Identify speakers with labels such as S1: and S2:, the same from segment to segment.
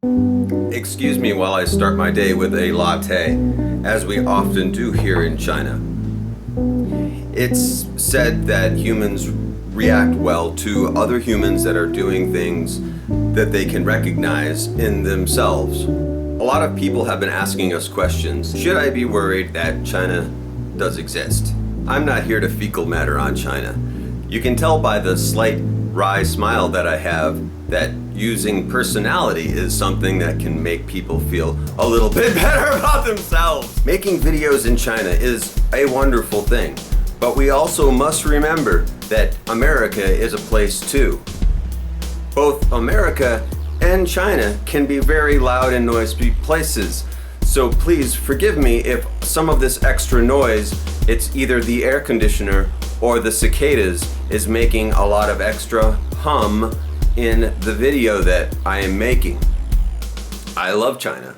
S1: Excuse me while I start my day with a latte, as we often do here in China. It's said that humans react well to other humans that are doing things that they can recognize in themselves. A lot of people have been asking us questions. Should I be worried that China does exist? I'm not here to fecal matter on China. You can tell by the slight wry smile that I have that using personality is something that can make people feel a little bit better about themselves. Making videos in China is a wonderful thing, but we also must remember that America is a place too. Both America and China can be very loud and noisy places, so please forgive me if some of this extra noise, it's either the air conditioner or the cicadas is making a lot of extra hum in the video that I am making. I love China.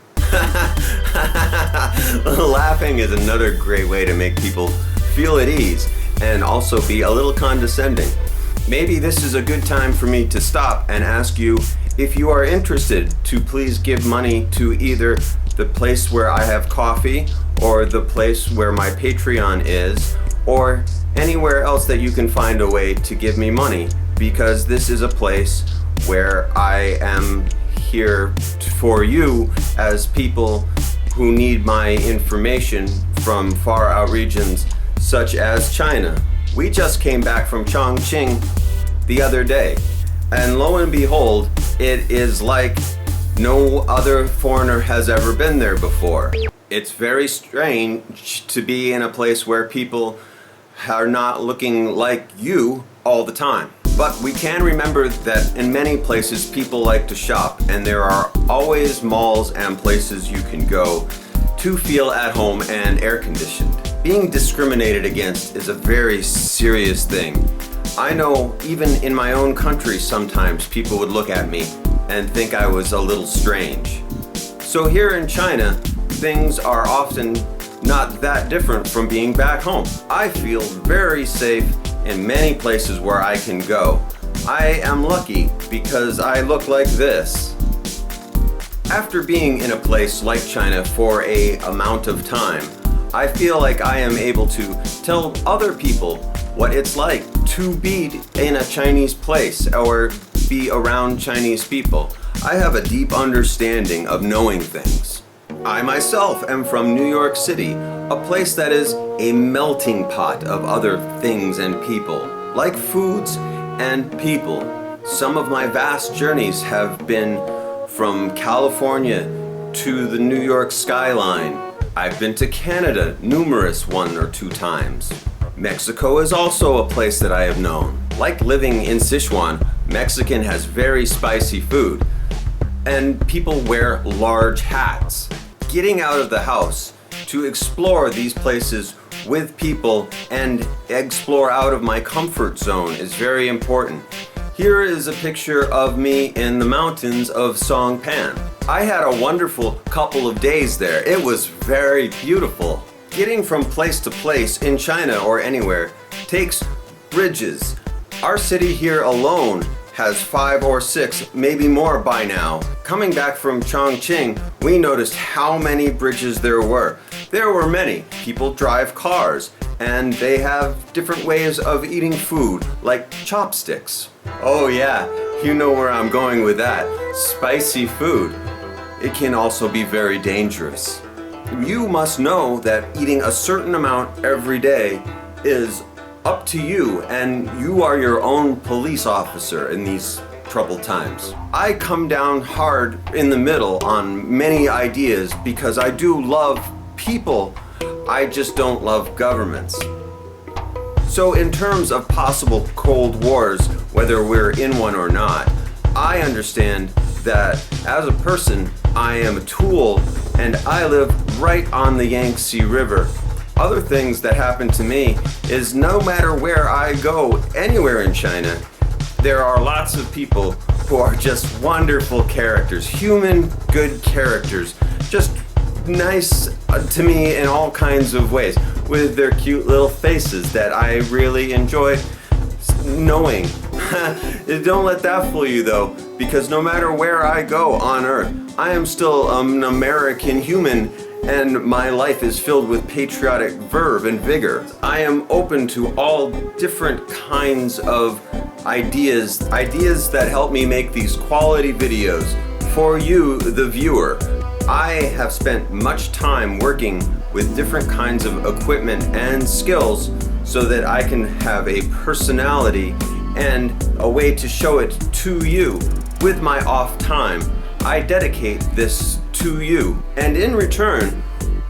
S1: Laughing is another great way to make people feel at ease and also be a little condescending. Maybe this is a good time for me to stop and ask you if you are interested to please give money to either the place where I have coffee or the place where my Patreon is, or anywhere else that you can find a way to give me money, because this is a place where I am here for you as people who need my information from far out regions such as China. We just came back from Chongqing the other day, and lo and behold, it is like no other foreigner has ever been there before. It's very strange to be in a place where people are not looking like you all the time. But we can remember that in many places people like to shop, and there are always malls and places you can go to feel at home and air conditioned. Being discriminated against is a very serious thing. I know even in my own country sometimes people would look at me and think I was a little strange. So here in China, things are often not that different from being back home. I feel very safe in many places where I can go. I am lucky because I look like this. After being in a place like China for an amount of time, I feel like I am able to tell other people what it's like to be in a Chinese place or be around Chinese people. I have a deep understanding of knowing things. I myself am from New York City, a place that is a melting pot of other things and people, like foods and people. Some of my vast journeys have been from California to the New York skyline. I've been to Canada numerous 1 or 2 times. Mexico is also a place that I have known. Like living in Sichuan, Mexican has very spicy food, and people wear large hats. Getting out of the house to explore these places with people and explore out of my comfort zone is very important. Here is a picture of me in the mountains of 𝗖𝗵cie. I had a wonderful couple of days there. It was very beautiful. Getting from place to place in China or anywhere takes bridges. Our city here alone has 5 or 6, maybe more by now. Coming back from Chongqing, we noticed how many bridges there were. There were many. People drive cars, and they have different ways of eating food, like chopsticks. Oh yeah, you know where I'm going with that. Spicy food. It can also be very dangerous. You must know that eating a certain amount every day is up to you, and you are your own police officer in these troubled times. I come down hard in the middle on many ideas because I do love people, I just don't love governments. So in terms of possible Cold Wars, whether we're in one or not, I understand that as a person, I am a tool, and I live right on the Yangtze River. Other things that happen to me is no matter where I go, anywhere in China, there are lots of people who are just wonderful characters, human good characters, just nice to me in all kinds of ways, with their cute little faces that I really enjoy knowing. Don't let that fool you though, because no matter where I go on earth, I am still an American human, and my life is filled with patriotic verve and vigor. I am open to all different kinds of ideas that help me make these quality videos for you, the viewer. I have spent much time working with different kinds of equipment and skills so that I can have a personality and a way to show it to you with my off time. I dedicate this to you, and in return,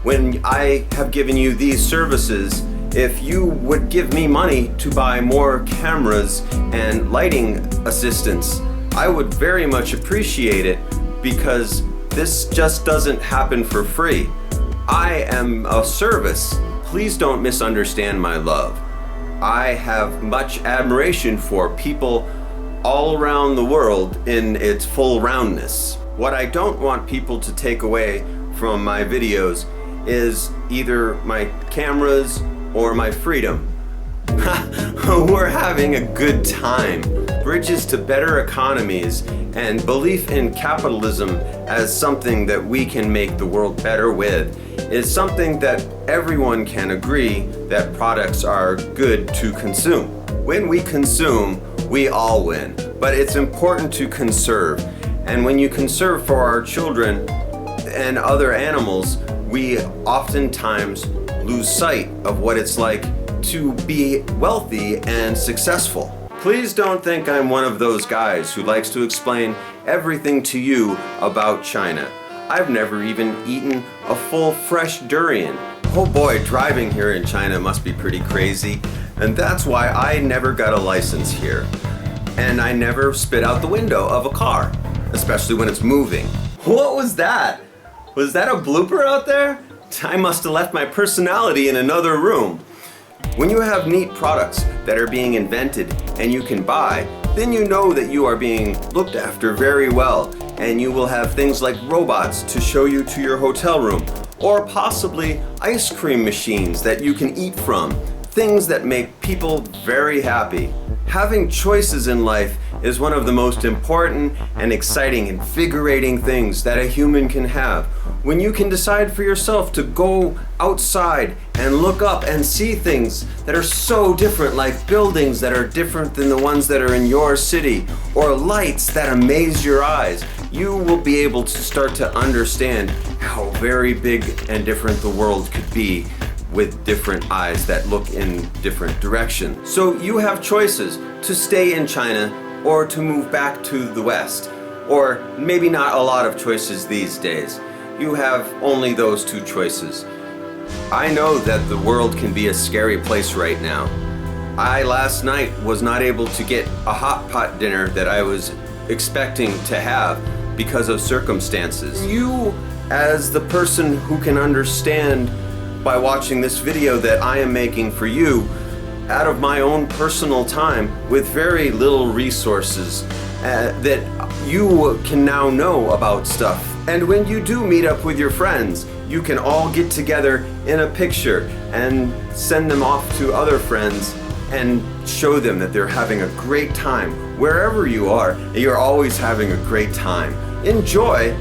S1: when I have given you these services, if you would give me money to buy more cameras and lighting assistance, I would very much appreciate it, because this just doesn't happen for free. I am a service. Please don't misunderstand my love. I have much admiration for people all around the world in its full roundness. What I don't want people to take away from my videos is either my cameras or my freedom. We're having a good time. Bridges to better economies and belief in capitalism as something that we can make the world better with is something that everyone can agree that products are good to consume. When we consume, we all win, but it's important to conserve. And when you conserve for our children and other animals, we oftentimes lose sight of what it's like to be wealthy and successful. Please don't think I'm one of those guys who likes to explain everything to you about China. I've never even eaten a full fresh durian. Oh boy, driving here in China must be pretty crazy, and that's why I never got a license here. And I never spit out the window of a car, especially when it's moving. What was that? Was that a blooper out there? I must have left my personality in another room. When you have neat products that are being invented and you can buy, then you know that you are being looked after very well, and you will have things like robots to show you to your hotel room, or possibly ice cream machines that you can eat from, things that make people very happy. Having choices in life is one of the most important and exciting, invigorating things that a human can have. When you can decide for yourself to go outside and look up and see things that are so different, like buildings that are different than the ones that are in your city, or lights that amaze your eyes, you will be able to start to understand how very big and different the world could be with different eyes that look in different directions. So you have choices to stay in China or to move back to the West, or maybe not a lot of choices these days. You have only those two choices. I know that the world can be a scary place right now. I last night was not able to get a hot pot dinner that I was expecting to have because of circumstances. You, as the person who can understand by watching this video that I am making for you, out of my own personal time with very little resources, that you can now know about stuff. And when you do meet up with your friends, you can all get together in a picture and send them off to other friends and show them that they're having a great time. Wherever you are, you're always having a great time. Enjoy.